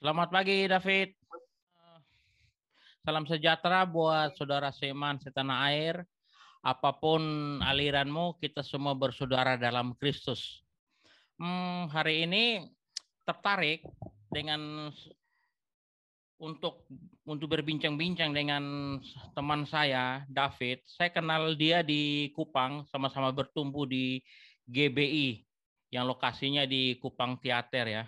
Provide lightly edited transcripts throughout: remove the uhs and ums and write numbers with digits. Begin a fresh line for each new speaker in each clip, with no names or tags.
Selamat pagi, David. Salam sejahtera buat saudara seiman setanah air. Apapun aliranmu, kita semua bersaudara dalam Kristus. Hari ini tertarik dengan untuk berbincang-bincang dengan teman saya, David. Saya kenal dia di Kupang, sama-sama bertumbuh di GBI, yang lokasinya di Kupang Teater ya.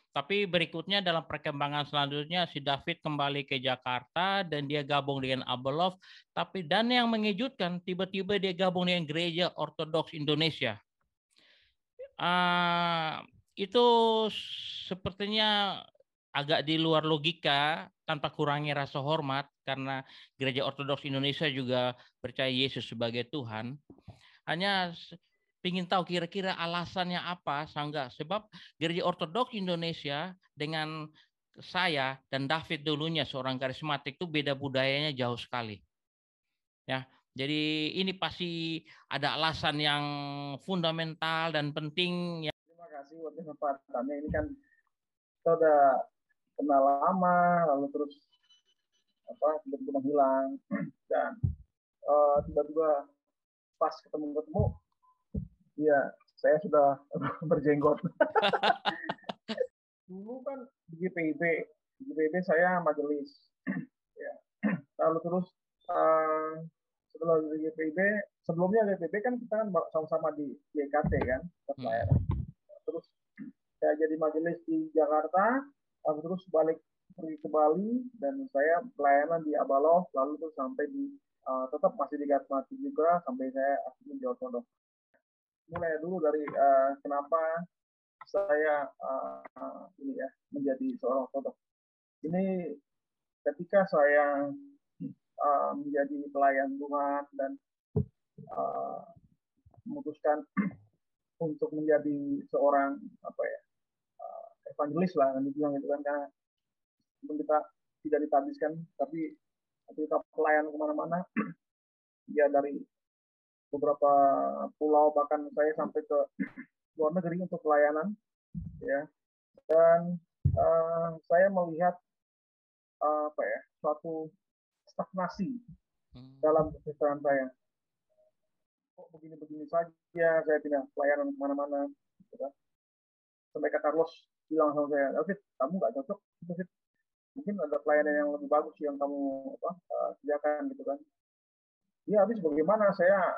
Tapi berikutnya dalam perkembangan selanjutnya si David kembali ke Jakarta dan dia gabung dengan Abelov. Dan yang mengejutkan tiba-tiba dia gabung dengan Gereja Ortodoks Indonesia. Itu sepertinya agak di luar logika tanpa kurangi rasa hormat karena Gereja Ortodoks Indonesia juga percaya Yesus sebagai Tuhan. Hanya ingin tahu kira-kira alasannya apa, Sangga? Sebab Gereja Ortodoks Indonesia dengan saya dan David dulunya seorang karismatik itu beda budayanya jauh sekali. Ya, jadi ini pasti ada alasan yang fundamental dan penting.
Terima kasih buat kesempatannya. Ini kan kita udah kenal lama, lalu terus tiba-tiba hilang dan tiba-tiba pas ketemu ya saya sudah berjenggot. Dulu kan di GPIB saya majelis ya. Lalu terus setelah di GPIB, sebelumnya GPIB kan kita kan sama-sama di JKT kan pelayanan. Terus saya jadi majelis di Jakarta, lalu terus pergi ke Bali dan saya pelayanan di Abaloh, lalu terus sampai di tetap masih di Gatmati juga sampai saya akhirnya di Ortodoks. Mulai dulu dari kenapa saya menjadi seorang Ortodoks. Ini ketika saya menjadi pelayan Tuhan dan memutuskan untuk menjadi seorang evangelis lah, dibilang itu kan, karena kita tidak ditabiskan, tapi kita pelayan kemana-mana, ya dari beberapa pulau, bahkan saya sampai ke luar negeri untuk pelayanan, ya. Dan saya melihat suatu stagnasi dalam kesehatan saya. Kok begini-begini saja, saya pindah pelayanan kemana-mana. Gitu kan. Sampai Kak Carlos bilang sama saya, David, kamu nggak cocok, David. Mungkin ada pelayanan yang lebih bagus yang kamu sediakan gitu kan. Ya, habis bagaimana saya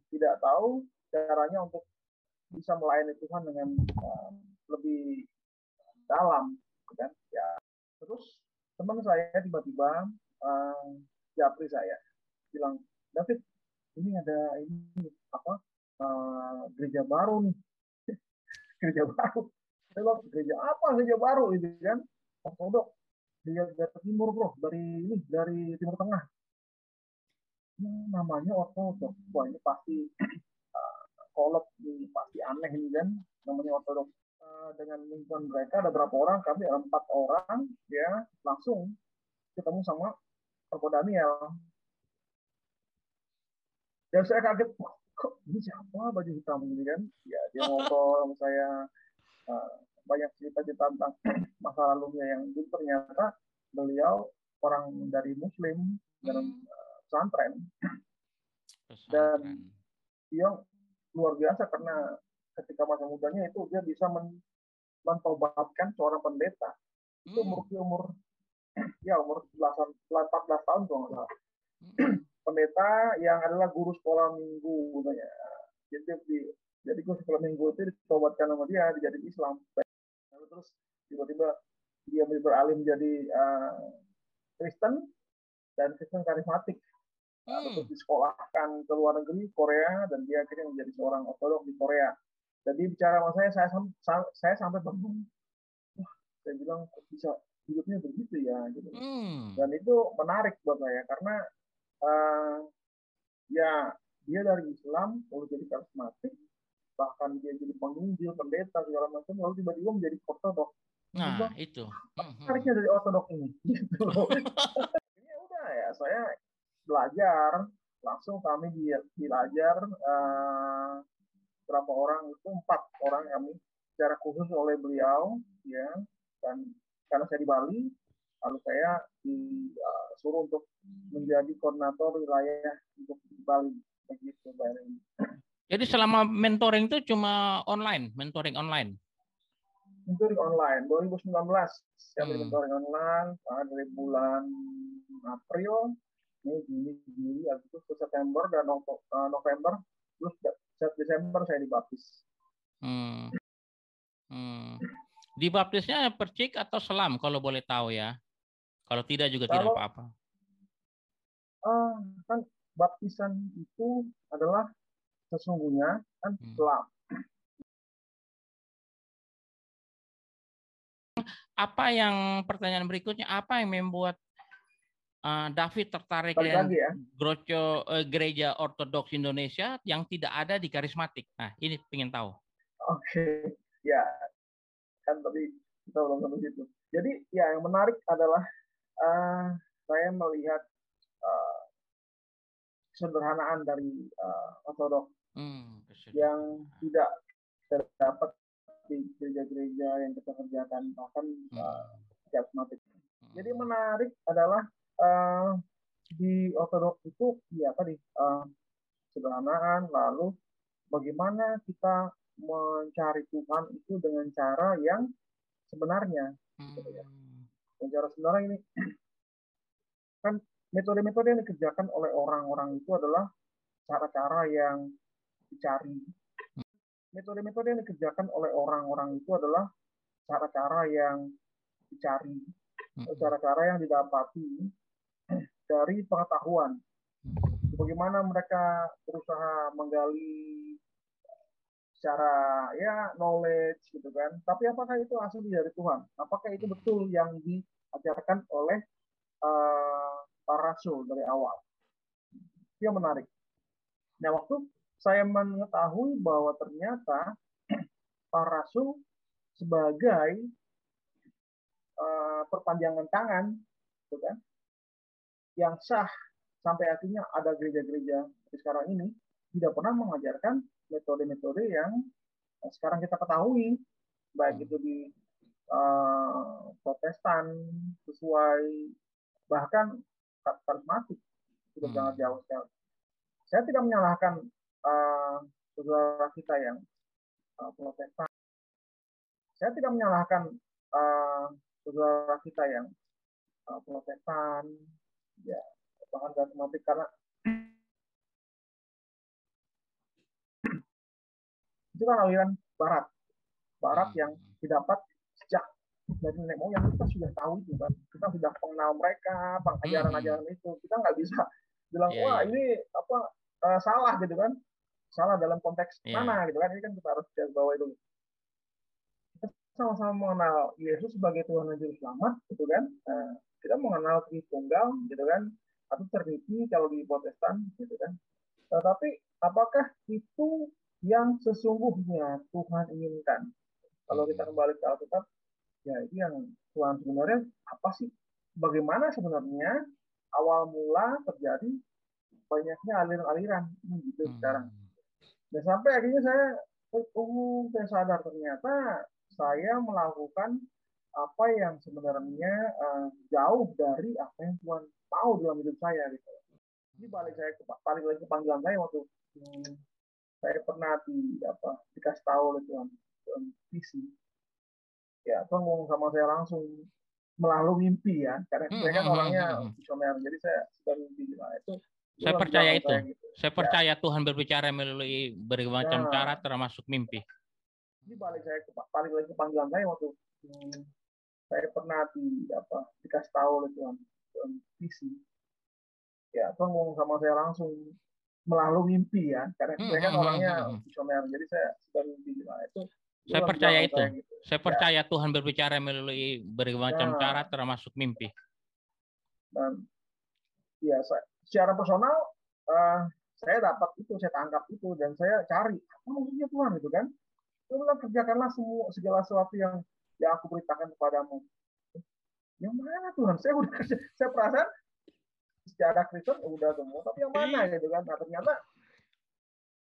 tidak tahu caranya untuk bisa melayani Tuhan dengan lebih dalam, gitu kan. Ya, terus teman saya tiba-tiba japri saya bilang, David, ini ada gereja baru nih. Gereja baru. Saya bilang, gereja apa gereja baru itu kan? Ortodoks. Gereja timur bro, dari Timur Tengah. Namanya Ortodoks. Wah, ini pasti kolot, ini pasti aneh ini kan, namanya Ortodoks. Dengan lingkungan mereka ada berapa orang, kami ada 4 orang, ya langsung ketemu sama Prof. Daniel. Dan saya kaget, kok ini siapa baju hitam ini kan? Ya, dia ngobrol sama saya banyak cerita-cerita tentang masa lalunya yang itu ternyata beliau orang dari Muslim dalam pesantren. Dan dia luar biasa karena ketika masa mudanya itu dia bisa mentobatkan seorang pendeta. Itu umur 14 tahun kalau nggak salah. Pendeta yang adalah guru sekolah minggu katanya. Jadi guru sekolah minggu itu ditobatkan sama dia, dijadiin Islam. Lalu terus tiba-tiba dia beralih menjadi Kristen dan Kristen karismatik. Terus disekolahkan ke luar negeri, Korea, dan dia akhirnya menjadi seorang Ortodoks di Korea. Jadi bicara sama saya sampai bingung. Wah, saya bilang kok bisa hidupnya begitu ya, gitu. Dan itu menarik buat saya karena ya dia dari Islam lalu jadi karismatik, bahkan dia jadi penginjil, pendeta segala macam, lalu tiba-tiba menjadi Ortodoks.
Nah, itu.
Menariknya dari Ortodoks ini, gitu loh. Ini udah ya, saya belajar langsung, kami belajar berapa orang itu 4 orang kami secara khusus oleh beliau, ya, dan karena saya di Bali, lalu saya disuruh untuk menjadi koordinator wilayah untuk di Bali, begitu Mbak Rini.
Jadi selama mentoring itu cuma online, mentoring online.
Mentoring online 2019 saya mentoring online dari bulan April, Mei, Juni, Agustus, September dan November, terus Desember saya dibaptis.
Dibaptisnya percik atau selam kalau boleh tahu ya? Kalau tidak juga tidak apa-apa.
Kan baptisan itu adalah sesungguhnya kan selam.
Apa yang pertanyaan berikutnya, apa yang membuat David tertarik dengan gereja Ortodoks Indonesia yang tidak ada di karismatik? Nah, ini pengen tahu.
Oke, ya kan tadi kita belum sampai situ. Jadi ya yang menarik adalah saya melihat kesederhanaan dari Ortodoks yang tidak terdapat di gereja-gereja yang kita kerjakan, bahkan karismatik. Jadi menarik adalah di Ortodoks itu ya tadi kesederhanaan, lalu bagaimana kita mencari Tuhan itu dengan cara yang sebenarnya. Dan cara sebenarnya ini kan metode-metode yang dikerjakan oleh orang-orang itu adalah cara-cara yang dicari. Metode-metode yang dikerjakan oleh orang-orang itu adalah cara-cara yang dicari, cara-cara yang didapati dari pengetahuan. Bagaimana mereka berusaha menggali secara ya knowledge gitu kan. Tapi apakah itu asli dari Tuhan? Apakah itu betul yang diajarkan oleh para rasul dari awal? Itu yang menarik. Nah, waktu saya mengetahui bahwa ternyata para rasul sebagai perpanjangan tangan, gitu kan, yang sah sampai akhirnya ada gereja-gereja sekarang ini tidak pernah mengajarkan metode-metode yang sekarang kita ketahui, baik itu di Protestan sesuai bahkan karismatik sudah sangat jauh sekali. Saya tidak menyalahkan saudara kita yang Protestan. Saya tidak menyalahkan saudara kita yang Protestan, ya bahkan karismatik, karena itu kan aliran Barat yang didapat sejak dari nenek moyang. Kita sudah tahu itu kan, kita sudah mengenal mereka, ajaran-ajaran itu. Kita nggak bisa bilang wah ini apa salah gitu kan, salah dalam konteks mana gitu kan. Ini kan kita harus lihat bahwa itu kita sama-sama mengenal Yesus sebagai Tuhan dan Juru Selamat gitu kan. Kita mengenal Tritunggal gitu kan, atau Trinity kalau di Protestan gitu kan. Tetapi apakah itu yang sesungguhnya Tuhan inginkan? Kalau kita kembali ke Alkitab, ya itu yang Tuhan sebenarnya apa sih? Bagaimana sebenarnya awal mula terjadi banyaknya aliran-aliran gitu sekarang. Dan sampai akhirnya saya sadar ternyata saya melakukan apa yang sebenarnya jauh dari apa yang Tuhan mau dalam hidup saya gitu. Ini balik lagi ke panggilan saya waktu saya pernah dikasih tahu oleh Tuhan visi. Ya, Tuhan ngomong sama saya langsung melalui mimpi ya, karena saya kan orangnya visioner, jadi saya suka mimpi. Nah, itu
saya percaya itu.
Gitu.
Saya percaya Tuhan berbicara melalui berbagai macam cara, termasuk mimpi.
Ini balik lagi ke panggilan saya waktu saya pernah dikasih tahu oleh Tuhan visi. Ya, Tuhan ngomong sama saya langsung melalui mimpi ya, karena saya kan orangnya visioner, jadi saya suka mimpi. Nah, itu
saya percaya itu.
Gitu.
Saya percaya Tuhan berbicara melalui berbagai macam cara, termasuk mimpi.
Dan ya, secara personal saya dapat itu, saya tangkap itu, dan saya cari apa maksudnya Tuhan itu kan. Tuhan bilang kerjakanlah segala sesuatu yang aku beritakan kepadamu. Yang mana Tuhan? Saya udah kerja, saya perasaan secara Kristen udah semua, tapi yang mana gitu kan? Nah ternyata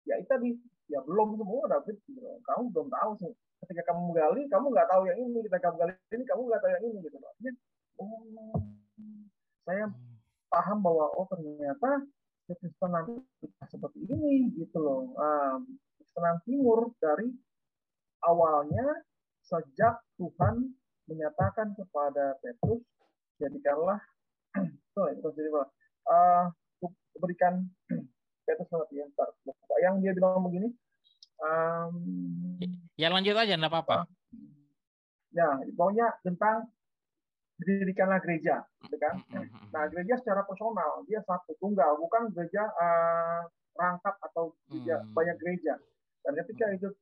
ya itu tadi Ya belum semua, David. Kamu belum tahu sih. Ketika kamu menggali, kamu nggak tahu yang ini. Ketika kamu menggali ini, kamu nggak tahu yang ini gitu. Artinya, oh, saya paham bahwa oh ternyata kekristenan seperti ini gitu loh. Kekristenan Timur dari awalnya sejak Tuhan menyatakan kepada Petrus, jadikanlah berikan Petrus ya, yang dia bilang begini.
Ya lanjut aja, enggak apa-apa.
Ya, pokoknya tentang didirikanlah gereja, gitu kan? Nah, gereja secara personal, dia satu tunggal, bukan gereja rangkap atau gereja, banyak gereja. Dan ketika itu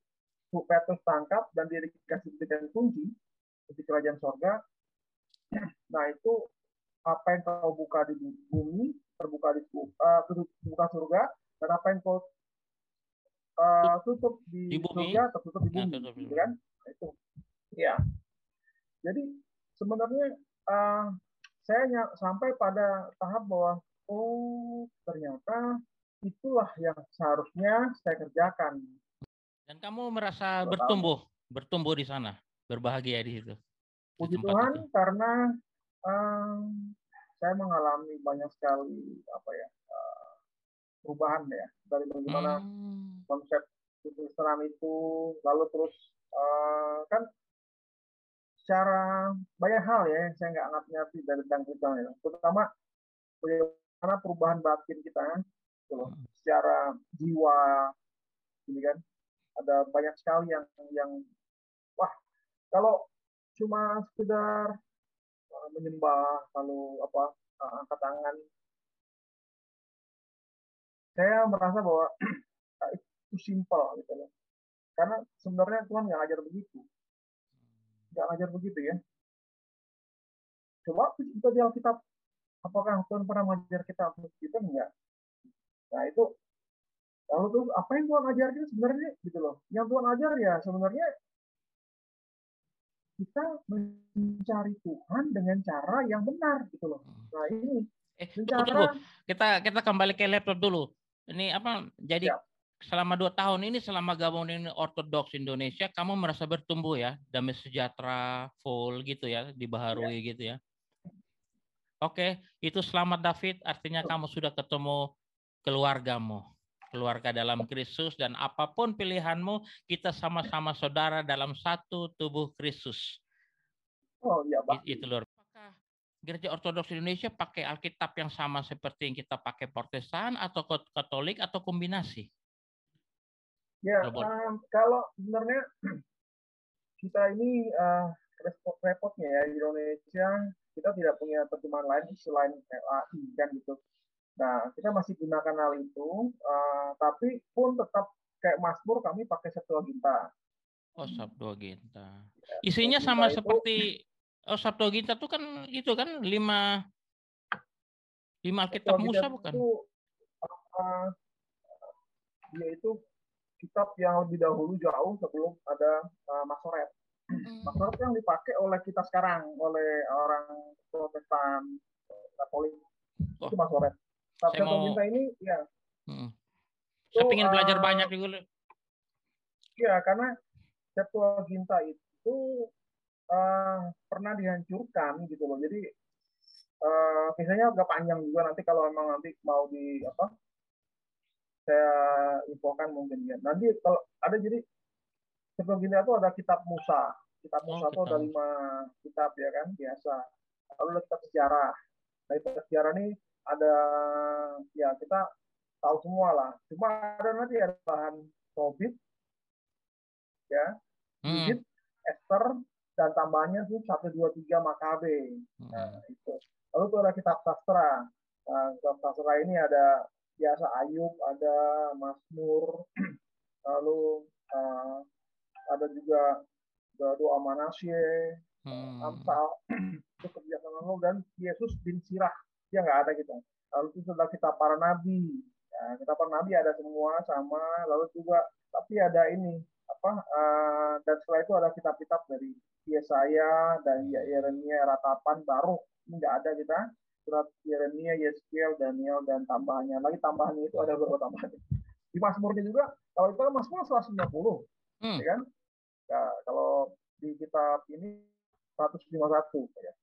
Petrus tangkap dan dia dikasih kunci di kerajaan sorga, nah itu apa yang kau buka di bumi terbuka di terbuka surga, dan apa yang kau tutup di surga tertutup di bumi, gitu kan? Nah, itu ya. Jadi sebenarnya saya sampai pada tahap bahwa oh ternyata itulah yang seharusnya saya kerjakan.
Dan kamu merasa bertumbuh di sana, berbahagia di situ.
Puji Tuhan itu. Karena saya mengalami banyak sekali perubahan ya, dari bagaimana konsep kekristenan itu, lalu terus kan secara banyak hal ya yang saya nggak ngerti dari tentang kita ya. Terutama bagaimana perubahan batin kita gitu, secara jiwa, ini kan ada banyak sekali yang wah kalau cuma sekedar menyembah lalu angkat tangan, saya merasa bahwa itu simpel gitu loh. Karena sebenarnya Tuhan nggak ajar begitu. Nggak ajar begitu ya. Coba kita di Alkitab, apakah Tuhan pernah mengajar kita untuk kita? Enggak. Nah itu, lalu tuh apa yang Tuhan ajarkan sebenarnya gitu loh. Yang Tuhan ajar ya sebenarnya kita mencari Tuhan dengan cara yang benar gitu loh. Nah ini
kita kembali ke laptop dulu. Ini apa? Jadi selama 2 tahun ini, selama gabung ini Ortodoks Indonesia, kamu merasa bertumbuh ya, damai sejahtera, full gitu ya, dibaharui gitu ya. Oke, itu selamat David. Artinya kamu sudah ketemu keluargamu, keluarga dalam Kristus, dan apapun pilihanmu, kita sama-sama saudara dalam satu tubuh Kristus.
Oh iya, Pak.
Itu luar. Apakah Gereja Ortodoks Indonesia pakai Alkitab yang sama seperti yang kita pakai Protestan atau Katolik atau kombinasi?
Ya, kalau sebenarnya kita ini repotnya ya di Indonesia, kita tidak punya terjemahan lain selain LAI kan gitu. Nah, kita masih gunakan hal itu, tapi pun tetap kayak Mazmur kami pakai Septuaginta.
Oh, Septuaginta. Isinya sama seperti Septuaginta itu kan 5 Alkitab Musa bukan?
Dia itu kitab yang lebih dahulu jauh sebelum ada Masoret. Masoret yang dipakai oleh kita sekarang, oleh orang Protestan, Katolik. Itu Masoret. Septuaginta ini ya.
Saya ingin belajar banyak juga.
Iya, karena Septuaginta itu pernah dihancurkan gitu loh. Jadi kisahnya agak panjang juga, nanti kalau memang nanti mau saya infokan mungkin ya. Nanti kalau ada, jadi Septuaginta itu ada kitab Musa. Kitab Musa itu ada 5 kitab ya kan, biasa. Lalu ada kitab sejarah. Nah, kitab sejarah ini ada ya kita tahu semua lah. Cuma ada nanti ada bahan Tobit, ya, Judit, Esther, dan tambahnya itu 1, 2, 3 Makabe. Nah, itu. Lalu itu ada kitab sastra. Nah, kitab sastra ini ada biasa Ayub, ada Mazmur, lalu ada juga doa Manasye, Amsal, itu kebijaksanaan Allah, dan Yesus bin Sirah, dia nggak ada gitu. Lalu itu sudah kitab para nabi. Nah, kitab para nabi ada semua sama. Lalu juga tapi ada ini dan setelah itu ada kitab-kitab dari Yesaya dan Yeremia, Ratapan, Baruk. Ini nggak ada kita. Surat Yeremia, Yeskiel, Daniel, dan tambahannya lagi, tambahannya itu ada beberapa tambahan. Di Mazmurnya juga, kalau itu kan Mazmur 150, ya kan? Nah, kalau di kitab ini 151 ya.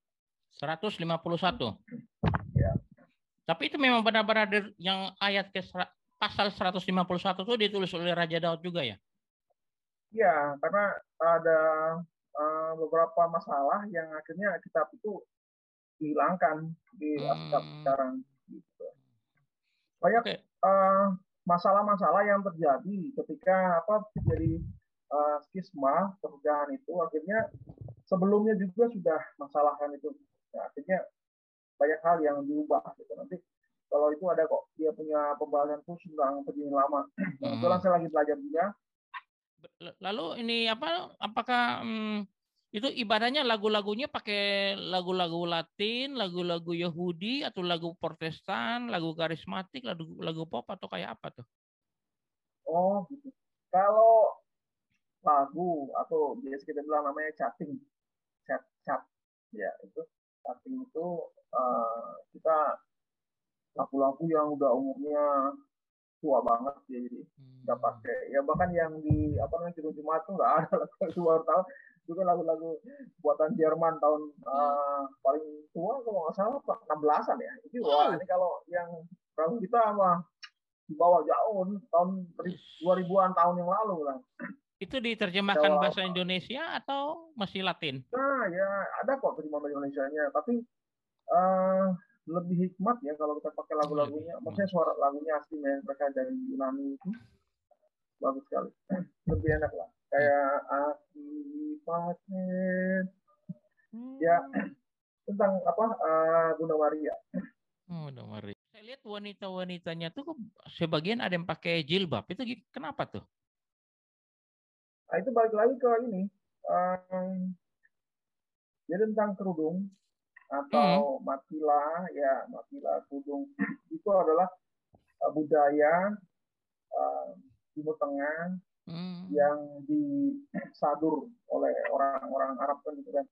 151.
Ya.
Tapi itu memang benar-benar yang ayat ke pasal 151 itu ditulis oleh Raja Daud juga ya?
Iya, karena ada beberapa masalah yang akhirnya kitab itu dihilangkan di Alkitab sekarang. Gitu. Banyak masalah-masalah yang terjadi ketika terjadi skisma perubahan itu, akhirnya sebelumnya juga sudah masalahkan itu. Nah, akhirnya banyak hal yang diubah gitu. Nanti kalau itu ada kok, dia punya pembahasan khusus tentang perjanjian lama. Kebetulan saya lagi belajar juga.
Lalu ini apakah itu ibadahnya lagu-lagunya pakai lagu-lagu Latin, lagu-lagu Yahudi, atau lagu Protestan, lagu karismatik, lagu pop, atau kayak apa tuh?
Oh gitu. Kalau lagu atau biasa kita bilang namanya chatting, chat, ya itu chatting itu kita lagu-lagu yang udah umurnya tua banget ya, jadi nggak pakai ya, bahkan yang di Jumat tuh nggak ada lagu itu, baru tahu juga lagu-lagu buatan Jerman tahun paling tua kalau nggak salah 16-an ya. Itu wah, ini kalau yang lagu kita mah di bawah jauh tahun 2000-an tahun yang lalu lah.
Itu diterjemahkan bahasa Indonesia atau masih Latin?
Nah ya ada kok terjemahan Indonesianya, tapi lebih hikmat ya kalau kita pakai lagu-lagunya. Maksudnya suara lagunya asli mereka dari Yunani itu bagus sekali. Lebih enak lah. Kayak Akibatnya ya tentang Bunda Maria.
Bunda Maria. Saya lihat wanita-wanitanya tuh sebagian ada yang pakai jilbab. Itu kenapa tuh?
Nah, itu balik lagi ke ini. Jadi tentang kerudung atau matila, ya matila kerudung itu adalah budaya Timur Tengah yang disadur oleh orang-orang Arab kan gitu kan.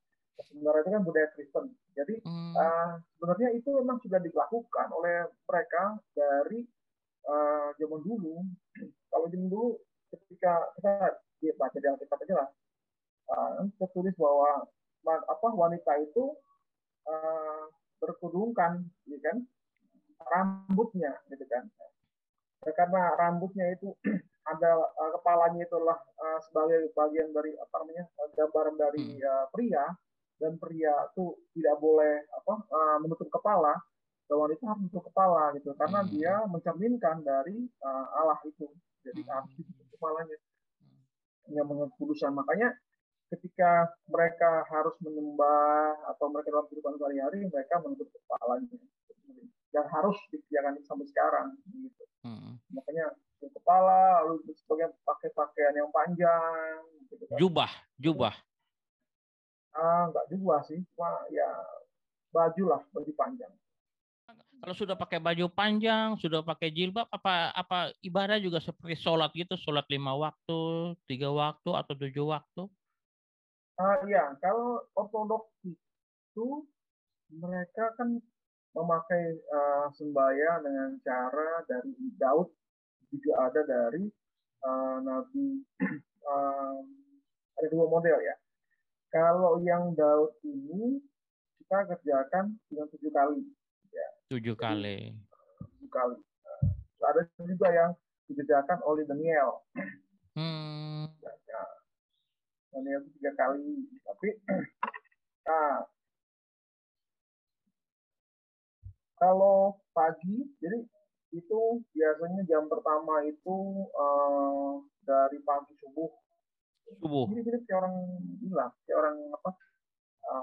Sebenarnya itu kan budaya Kristen. Jadi sebenarnya itu memang sudah dilakukan oleh mereka dari zaman dulu. Kalau zaman dulu ketika kita baca di Alkitab aja lah, tertulis bahwa wanita itu berkerudungkan, gitu kan, rambutnya, gitu kan. Karena rambutnya itu ada kepalanya itulah sebagai bagian dari gambaran dari pria, dan pria itu tidak boleh menutup kepala, dan wanita harus menutup kepala gitu, karena dia mencerminkan dari Allah itu, jadi harus ditutup kepalanya yang mengekudusan. Makanya ketika mereka harus menyembah atau mereka dalam kehidupan sehari-hari, mereka menutup kepalanya dan harus dikerjakan sampai sekarang gitu. Makanya kepala, lalu sebagai pakai pakaian yang panjang gitu kan.
Jubah
Enggak juga sih, cuma ya baju lah, baju panjang.
Kalau sudah pakai baju panjang, sudah pakai jilbab, apa ibadah juga seperti sholat gitu, sholat 5 waktu, 3 waktu, atau 7 waktu?
Ya, kalau ortodoks itu mereka kan memakai sembahyang dengan cara dari Daud, juga ada dari Nabi, ada dua model ya. Kalau yang Daud ini kita kerjakan dengan 7 kali. Ya.
7 kali.
7 kali. Ada juga yang dikerjakan oleh Daniel. Ya, Daniel 3 kali. Tapi kalau pagi, jadi itu biasanya jam pertama itu dari pagi subuh. Mirip kayak orang bilang, kayak orang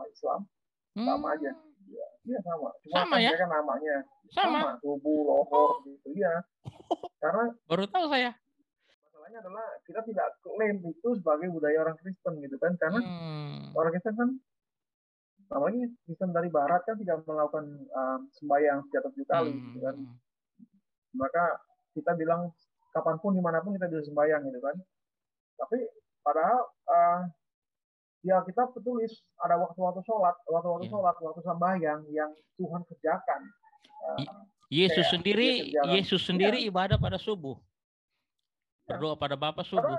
Islam, sama aja. Iya sama. Cuma
sama
kan
ya?
mereka namanya
sama
subuh, lohor gitu ya. Karena
baru tahu saya.
Masalahnya adalah kita tidak klaim itu sebagai budaya orang Kristen gitu kan, karena orang Kristen kan namanya Kristen dari Barat kan tidak melakukan sembahyang setiap 7 kali gitu kan. Maka kita bilang kapanpun dimanapun kita bisa sembahyang gitu kan. Tapi padahal ya kita tulis ada waktu-waktu sholat, waktu sembahyang yang Tuhan kerjakan.
Yesus sendiri ibadah pada subuh. Berdoa pada Bapa
Karena
subuh.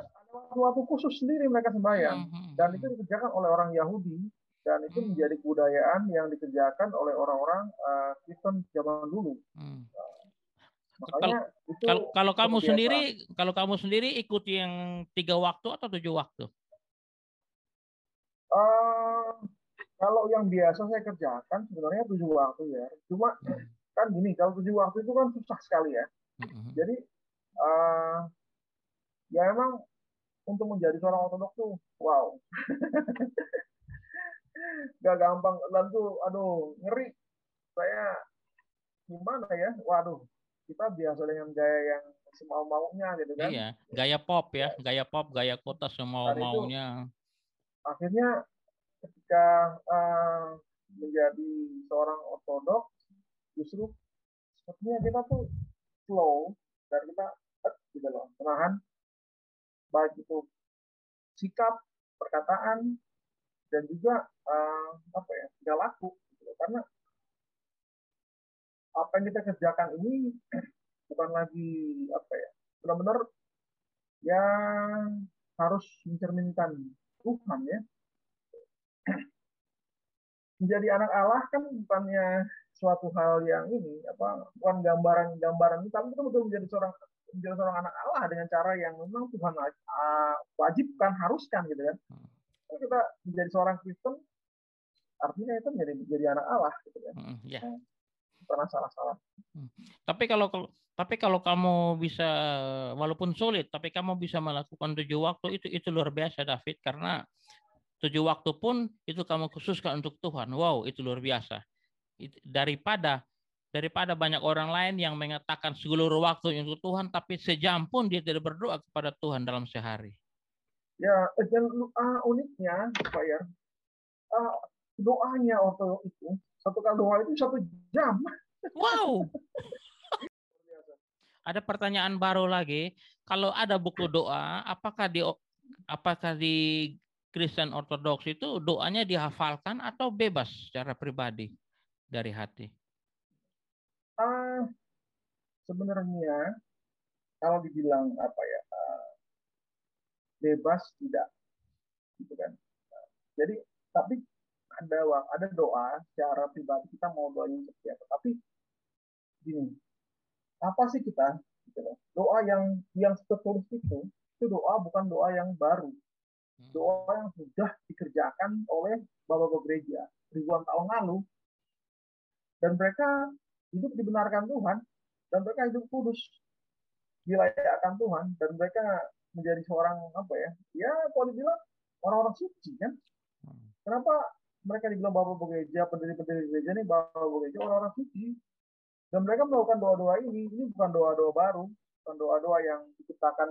ada waktu khusus sendiri mereka sembahyang. Dan itu dikerjakan oleh orang Yahudi. Dan itu menjadi kebudayaan yang dikerjakan oleh orang-orang Kristen zaman dulu.
Kalau
Makanya itu
kalau kamu
kebiasaan.
sendiri ikut yang 3 waktu atau 7 waktu?
Kalau yang biasa saya kerjakan sebenarnya 7 waktu ya. Cuma kan gini, kalau 7 waktu itu kan susah sekali ya. Jadi ya emang untuk menjadi seorang ortodok tuh wow, gak gampang. Dan tuh aduh ngeri, saya gimana ya, waduh, kita biasa dengan gaya yang semau maunya gitu kan.
Iya, gaya pop, gaya kota semau
Dan itu
maunya.
akhirnya ketika menjadi seorang ortodok, justru sepertinya kita tuh slow, dan kita gitu loh, menahan baik itu sikap, perkataan, dan juga apa ya, tingkah laku gitu. Karena apa yang kita kerjakan ini bukan lagi apa ya, benar-benar yang harus mencerminkan Tuhan ya. Menjadi anak Allah kan bukannya suatu hal yang ini apa, bukan gambaran-gambaran, tapi kita betul menjadi seorang anak Allah dengan cara yang memang Tuhan wajibkan, haruskan gitu kan. Kalau kita menjadi seorang Kristen, artinya itu menjadi anak Allah gitu kan.
Ya.
Pernah salah-salah.
Tapi kalau kamu bisa, walaupun sulit, tapi kamu bisa melakukan 7 waktu itu luar biasa, David, karena 7 waktu pun itu kamu khususkan untuk Tuhan. Wow, itu luar biasa. Daripada banyak orang lain yang mengatakan seluruh waktu untuk Tuhan, tapi sejam pun dia tidak berdoa kepada Tuhan dalam sehari.
Ya, dan uniknya Pak ya, doanya ortodok itu, satu kali doa itu 1 jam.
Wow. Ada pertanyaan baru lagi. Kalau ada buku doa, apakah di Kristen Ortodoks itu doanya dihafalkan atau bebas secara pribadi dari hati?
Sebenarnya kalau dibilang apa ya, bebas tidak gitu kan. Jadi tapi ada doa secara pribadi, kita mau doain seperti apa. Tapi gini, apa sih kita gitu loh. Doa yang tertulis itu doa bukan doa yang baru. Doa yang sudah dikerjakan oleh bapak-bapak gereja ribuan tahun lalu, dan mereka hidup dibenarkan Tuhan, dan mereka hidup kudus dilayakkan Tuhan, dan mereka menjadi seorang apa ya, ya kalau dibilang orang-orang suci kan. Kenapa mereka dibilang bapak gereja, pendiri-pendiri gereja ini bapak gereja, orang-orang suci, dan mereka melakukan doa-doa ini bukan doa-doa baru, bukan doa-doa yang diciptakan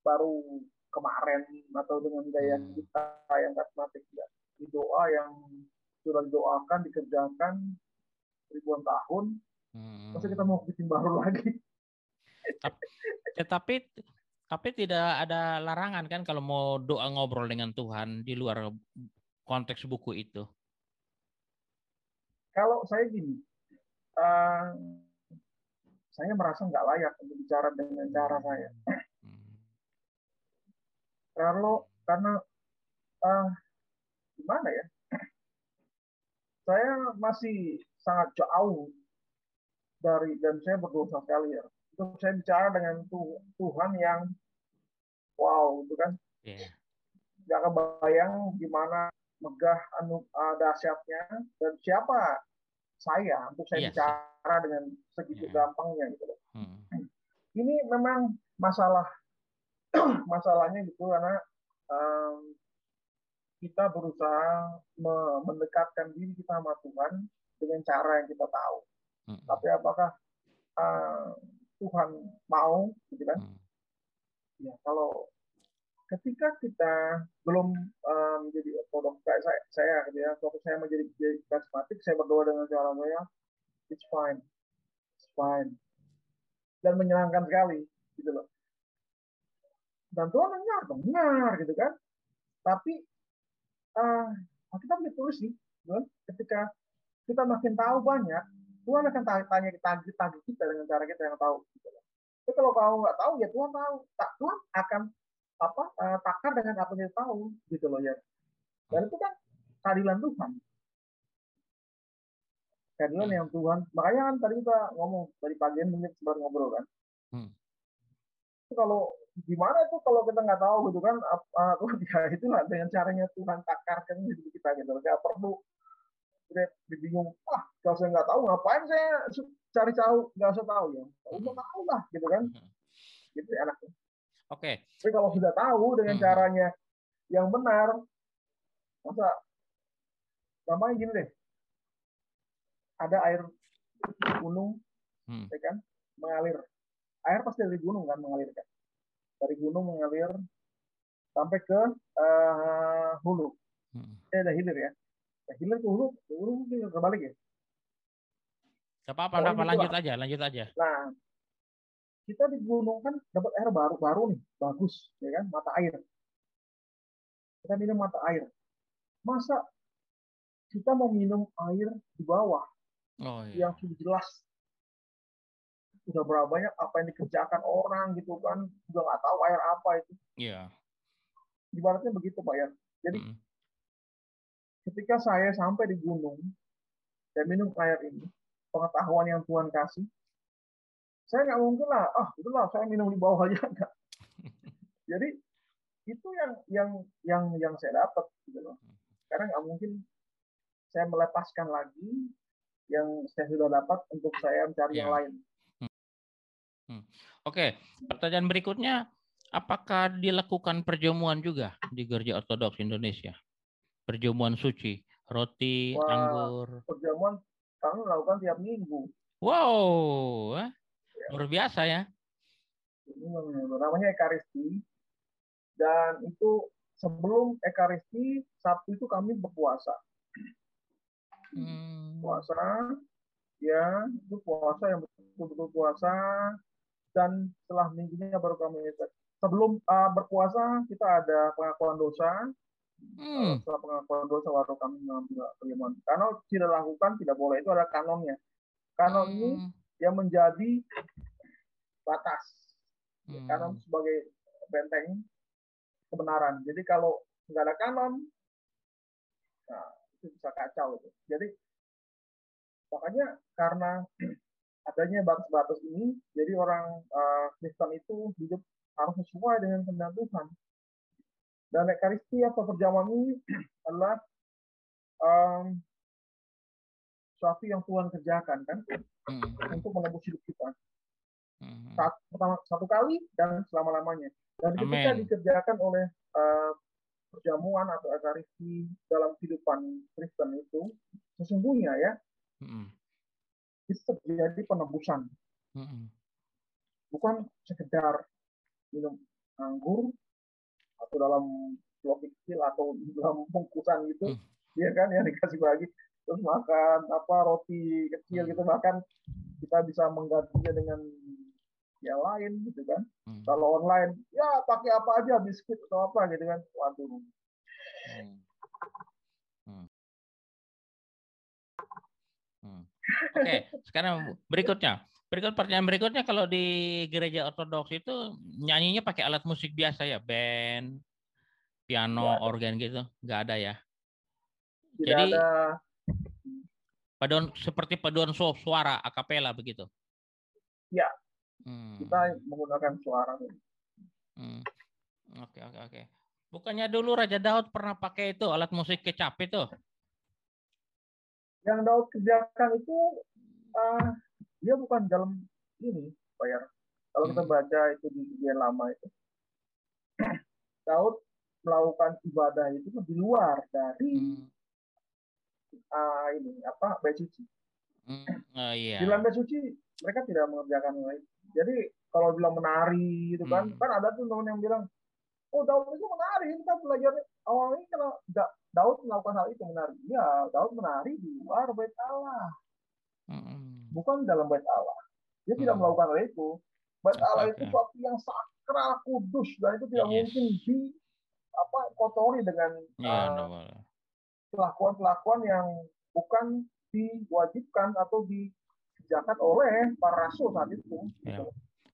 baru kemarin atau dengan gaya kita yang karismatik ya. Di doa yang sudah didoakan, dikerjakan ribuan tahun, masa kita mau bikin baru lagi.
Tapi tidak ada larangan kan kalau mau doa ngobrol dengan Tuhan di luar konteks buku itu.
Kalau saya gini, saya merasa nggak layak untuk bicara dengan cara saya. Karena gimana ya, saya masih sangat jauh dari, dan saya berdosa sekali ya. Itu saya bicara dengan Tuhan yang wow, itu kan. Nggak kebayang gimana megah dahsyatnya, dan siapa saya untuk saya bicara dengan segitu gampangnya gitu loh. Ini memang masalahnya gitu, karena kita berusaha mendekatkan diri kita sama Tuhan dengan cara yang kita tahu. Tapi apakah Tuhan mau gitu kan? Ya, kalau ketika kita belum menjadi ortodoks kayak saya gitu ya, waktu saya menjadi karismatik, saya berdoa dengan cara saya, it's fine, dan menyenangkan sekali gitu loh. Dan Tuhan benar gitu kan. Tapi kita bisa tulis sih, ketika kita makin tahu banyak, Tuhan akan tanya kita dengan cara kita yang tahu. Gitu loh. Tapi kalau kamu nggak tahu, ya Tuhan tahu. Tuhan akan takar dengan apa yang dia tahu, gitu loh ya. Dan itu kan keadilan Tuhan. Keadilan yang Tuhan. Makanya kan tadi kita ngomong dari pagi menit sempat ngobrol kan. Kalau gimana itu kalau kita nggak tahu gitu kan, ya itulah dengan caranya Tuhan takarkan hidup kita gitu. Nggak perlu bingung. Kalau saya nggak tahu ngapain saya cari tahu, nggak usah tahu ya. Udah tahu lah gitu kan. Gitu enaknya.
Oke.
Tapi kalau sudah tahu dengan caranya yang benar, masa gampang gini deh. Ada air gunung, ya kan, mengalir. Air pasti dari gunung kan mengalir kan. Dari gunung mengalir sampai ke hulu. Ada hilir ya. Hilir ke hulu mungkin terbalik ya.
Gak apa-apa, lanjut aja.
Nah, kita di gunung kan dapat air baru nih, bagus, ya kan, mata air. Kita minum mata air. Masa kita mau minum air di bawah yang sudah jelas udah berapa banyak apa yang dikerjakan orang gitu kan, juga nggak tahu air apa itu.
Iya.
Ibaratnya begitu Pak ya. Jadi ketika saya sampai di gunung dan minum air ini, pengetahuan yang Tuhan kasih, saya nggak mungkin lah, itulah saya minum di bawah aja enggak. Jadi itu yang saya dapat gitu loh. Karena nggak mungkin saya melepaskan lagi yang saya sudah dapat untuk saya mencari yang lain.
Oke, pertanyaan berikutnya, apakah dilakukan perjamuan juga di Gereja Ortodoks Indonesia? Perjamuan suci, roti, anggur.
Perjamuan kami lakukan tiap minggu.
Wow, luar biasa ya.
Ini namanya Ekaristi. Dan itu sebelum Ekaristi, Sabtu itu kami berpuasa. Puasa, ya, itu puasa yang betul-betul puasa. Dan setelah minggunya baru kami sebelum berpuasa kita ada pengakuan dosa. Setelah pengakuan dosa baru kami mengambil perjamuan. Karena tidak lakukan tidak boleh, itu ada kanonnya. Kanon ini yang menjadi batas. Kanon sebagai benteng kebenaran. Jadi kalau nggak ada kanon, nah, itu bisa kacau. Jadi makanya karena adanya batas-batas ini, jadi orang Kristen itu hidup harus sesuai dengan kehendak Tuhan. Dan Ekaristi atau perjamuan ini adalah sesuatu yang Tuhan kerjakan kan untuk menebus hidup kita. Satu kali dan selama-lamanya. Dan ketika dikerjakan oleh perjamuan atau Ekaristi dalam kehidupan Kristen itu, sesungguhnya ya, itu terjadi penebusan. Bukan sekedar minum anggur atau dalam blok kecil atau dalam bungkusan gitu, ya kan, yang dikasih bagi, terus makan roti kecil gitu, bahkan kita bisa menggantinya dengan yang lain gitu kan. Kalau online ya pakai apa aja, biskuit atau apa gitu kan. Waduh.
Oke, sekarang pertanyaan berikutnya, kalau di gereja Ortodoks itu nyanyinya pakai alat musik biasa ya, band, piano, organ gitu, nggak ada ya?
Tidak
jadi
ada.
Seperti paduan suara akapela begitu?
Ya, kita menggunakan suara.
Oke. Bukannya dulu Raja Daud pernah pakai itu alat musik kecap itu?
Yang Daud kerjakan itu dia bukan dalam ini, Pak ya. Kalau kita baca itu di Perjanjian Lama itu, Daud melakukan ibadah itu di luar dari bait suci. Di dalam bait suci mereka tidak mengerjakan lain. Jadi kalau bilang menari itu kan ada tuh teman yang bilang, oh Daud itu menari, kita belajar awalnya kalau Daud melakukan hal itu, menari. Ya, Daud menari di luar bait Allah, bukan dalam bait Allah. Dia tidak melakukan hal itu. Bait Allah itu sesuatu yang sakral, kudus, dan itu tidak mungkin kotori dengan pelakuan-pelakuan yang bukan diwajibkan atau dikerjakan oleh para rasul saat itu.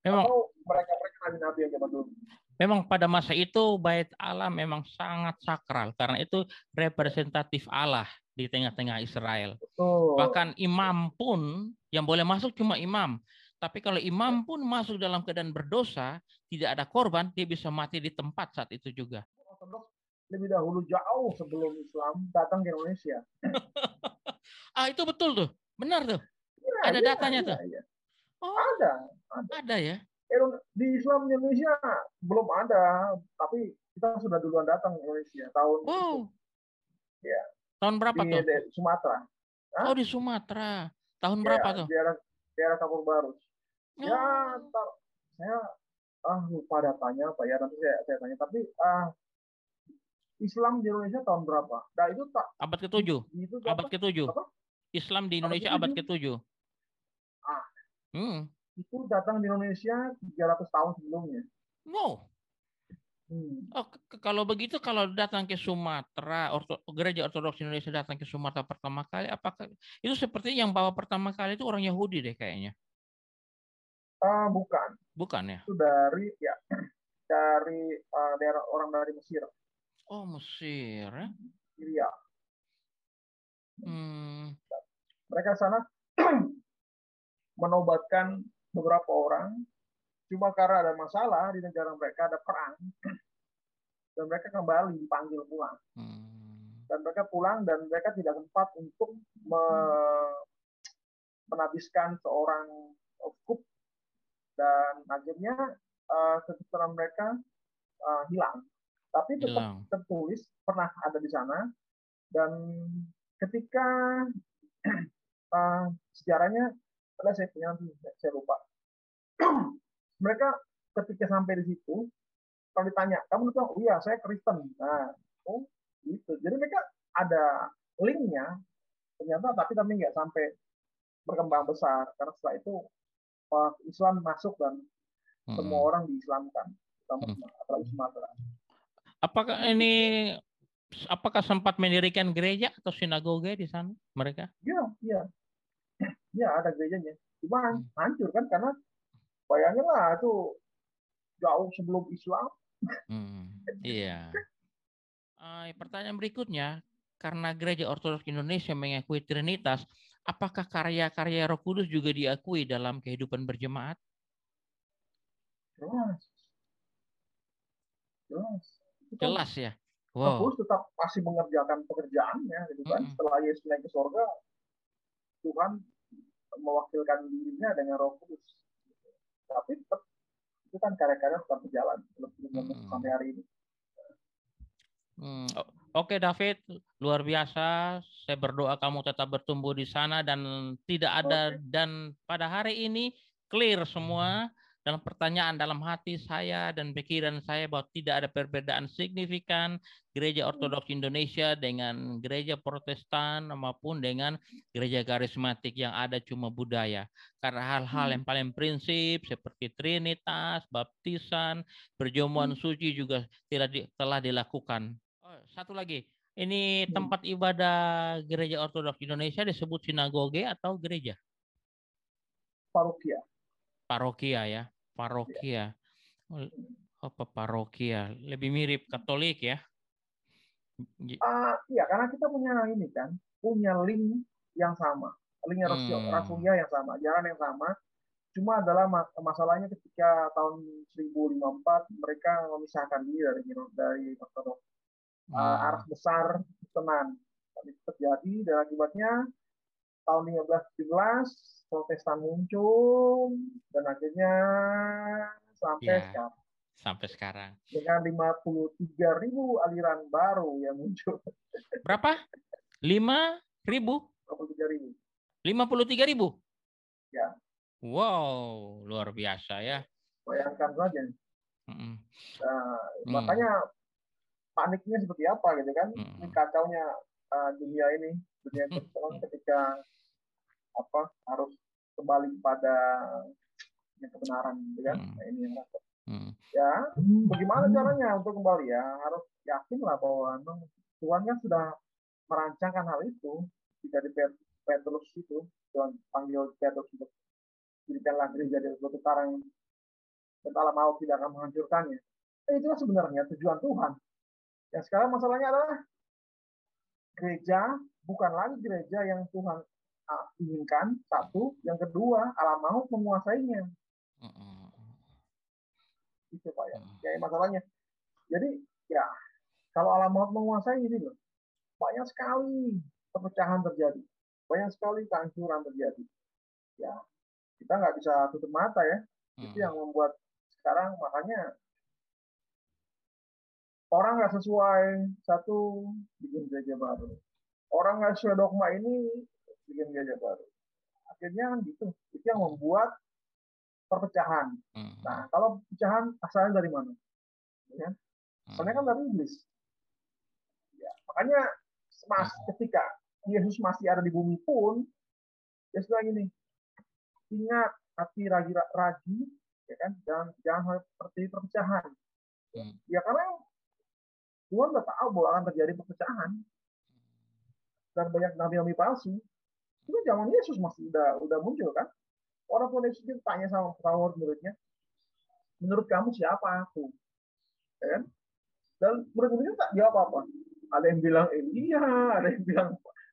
Memang
atau mereka nabi-nabi yang zaman dulu.
memang pada masa itu Bait Allah memang sangat sakral karena itu representatif Allah di tengah-tengah Israel.
Betul.
Bahkan imam pun yang boleh masuk cuma imam. Tapi kalau imam pun masuk dalam keadaan berdosa, tidak ada korban, dia bisa mati di tempat saat itu juga.
Ortodoks lebih dahulu jauh sebelum Islam datang ke Indonesia.
Itu betul tuh. Benar tuh.
Iya,
Ada
iya,
datanya
iya,
tuh.
iya.
Oh,
Ada, ada.
ada ya.
Di Islam Indonesia belum ada, tapi kita sudah duluan datang ke Indonesia tahun itu.
Wow.
Ya,
Tahun berapa tuh?
di Sumatera.
Oh,
Hah?
di Sumatera. Tahun
Ya,
berapa tuh?
daerah Kampung Baru. Ya,
Oh,
saya lupa datanya apa ya, nanti saya tanya. Tapi Islam di Indonesia tahun berapa? Nah itu tak
abad ke-7.
itu
Abad
apa?
ke-7.
Apa?
Islam di
Abad
Indonesia abad
ke-7.
ke-7.
Ah,
Hmm.
itu datang di Indonesia 300 tahun sebelumnya.
Wow.
Hmm.
Oh, kalau begitu kalau datang ke Sumatera, gereja Ortodoks Indonesia datang ke Sumatera pertama kali, apakah itu seperti yang bawa pertama kali itu orang Yahudi deh kayaknya?
Bukan,
Bukan ya?
itu dari daerah orang dari Mesir,
Oh, Mesir ya?
Syria.
Hmm.
Mereka sana menobatkan beberapa orang, cuma karena ada masalah di negara mereka, ada perang, dan mereka kembali dipanggil pulang.
Hmm.
Dan mereka pulang dan mereka tidak sempat untuk menabiskan seorang uskup, dan akhirnya keturunan mereka hilang. Tapi tetap
Hilang.
tertulis pernah ada di sana, dan ketika sejarahnya ada saya punya nanti saya lupa. Mereka ketika sampai di situ, kalau ditanya kamu tahu, oh iya saya Kristen. Nah, oh gitu. Jadi mereka ada linknya ternyata, tapi nggak sampai berkembang besar karena setelah itu Islam masuk dan semua
Hmm.
orang diislamkan, terutama
Hmm.
apalagi Sumatera.
Apakah ini apakah sempat mendirikan gereja atau sinagoge di sana mereka?
Iya, iya, iya ada gerejanya. Cuma
Hmm.
hancur kan karena bayangin lah itu jauh sebelum Islam.
Hmm. Iya. Pertanyaan berikutnya, karena Gereja Ortodoks Indonesia mengakui Trinitas, apakah karya-karya Roh Kudus juga diakui dalam kehidupan berjemaat?
Jelas, jelas. Itu kan
Jelas ya.
Roh
Wow.
tetap masih mengerjakan pekerjaannya, gitu kan.
Mm-mm.
Setelah Yesus naik ke surga, Tuhan mewakilkan dirinya dengan Roh Kudus. Tapi tetap itu kan karya-karya tetap berjalan sampai
Mm-mm.
hari ini.
Oke David, luar biasa. Saya berdoa kamu tetap bertumbuh di sana dan tidak ada,
Oke.
dan pada hari ini clear semua dalam pertanyaan dalam hati saya dan pikiran saya bahwa tidak ada perbedaan signifikan Gereja Ortodoks Indonesia dengan Gereja Protestan maupun dengan Gereja Karismatik, yang ada cuma budaya. Karena hal-hal yang paling prinsip seperti Trinitas, baptisan, perjamuan suci juga telah dilakukan. Oh, satu lagi. Ini tempat ibadah Gereja Ortodoks Indonesia disebut sinagoge atau gereja?
Parokia.
Parokia ya.
Ya.
Parokia. Apa parokia? Lebih mirip Katolik ya.
Iya, karena kita punya ini kan, punya link yang sama, link
Hmm.
rasulia yang sama, jalan yang sama. Cuma adalah masalahnya ketika tahun 1054 mereka memisahkan diri dari Ortodoks. Arah
Hmm.
besar Kristen itu terjadi, dan akibatnya tahun 1517 Protestan muncul, dan akhirnya sampai
Ya,
sekarang
sampai sekarang.
dengan 53.000 aliran baru yang muncul.
Berapa? 5.000?
53.000.
53.000?
Ya,
Wow, luar biasa ya.
bayangkan saja.
Hmm. Hmm.
Makanya paniknya seperti apa gitu kan? Ini
Hmm.
kacaunya dunia Kristen ketika harus kembali pada yang kebenaran gitu kan?
Hmm.
Nah, ini yang
Hmm.
ya bagaimana caranya untuk kembali ya, harus yakin lah bahwa Tuhan kan sudah merancangkan hal itu. Jika di Petrus itu Tuhan panggil Petrus untuk dirikanlah gereja di Batu Karang dan alam maut tidak akan menghancurkannya. Itulah sebenarnya tujuan Tuhan. Yang sekarang masalahnya adalah gereja bukan lagi gereja yang Tuhan inginkan, satu. Yang kedua, alam maut menguasainya. Itu Pak ya. Ya masalahnya. Jadi ya kalau alam maut menguasai ini loh, banyak sekali perpecahan terjadi, banyak sekali kehancuran terjadi. Ya kita nggak bisa tutup mata ya. Itu yang membuat sekarang makanya orang nggak sesuai satu bikin gereja baru, orang nggak sesuai dogma ini bikin gereja baru. Akhirnya gitu. Itu yang membuat perpecahan. Nah, kalau pecahan asalnya dari mana? Ya. Asalnya kan dari iblis. Ya, makanya ketika Yesus masih ada di bumi pun, dia sudah gini, ingat hati ragi, ya kan, jangan seperti perpecahan. Ya karena Tuhan udah tahu bahwa akan terjadi perpecahan dan banyak nabi-nabi palsu. Itu zaman Yesus masih udah muncul kan. Orang pun Yesus tanya sama murid-muridnya, menurut kamu siapa aku? Ya kan? Dan murid-muridnya tak jawab apa. Ada yang bilang Elia, ada yang bilang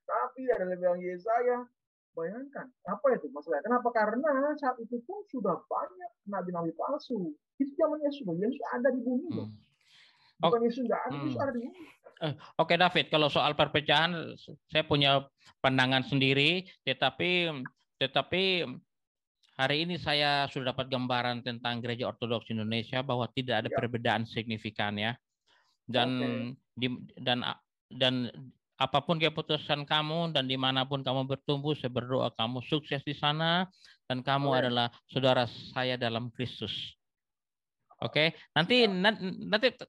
Nabi, ada yang bilang Yesaya. Bayangkan, apa itu masalahnya? Kenapa? Karena saat itu pun sudah banyak nabi-nabi palsu. Itu zaman Yesus. Yesus ada di bumi loh. Bukan Yesus nggak ada, Yesus ada di bumi.
Oke David, kalau soal perpecahan saya punya pandangan sendiri, tetapi hari ini saya sudah dapat gambaran tentang Gereja Ortodoks Indonesia bahwa tidak ada perbedaan signifikan ya. Dan apapun keputusan kamu dan dimanapun kamu bertumbuh, saya berdoa kamu sukses di sana dan kamu adalah saudara saya dalam Kristus. Oke, nanti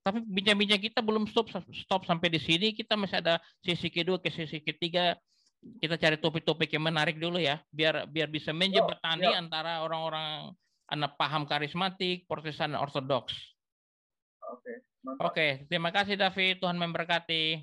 tapi bincang-bincang kita belum stop sampai di sini. Kita masih ada sesi kedua ke sesi ketiga. Kita cari topik-topik yang menarik dulu ya, biar bisa menjembatani antara orang-orang anak paham karismatik, Protestan, dan Ortodoks. Oke, terima kasih David. Tuhan memberkati.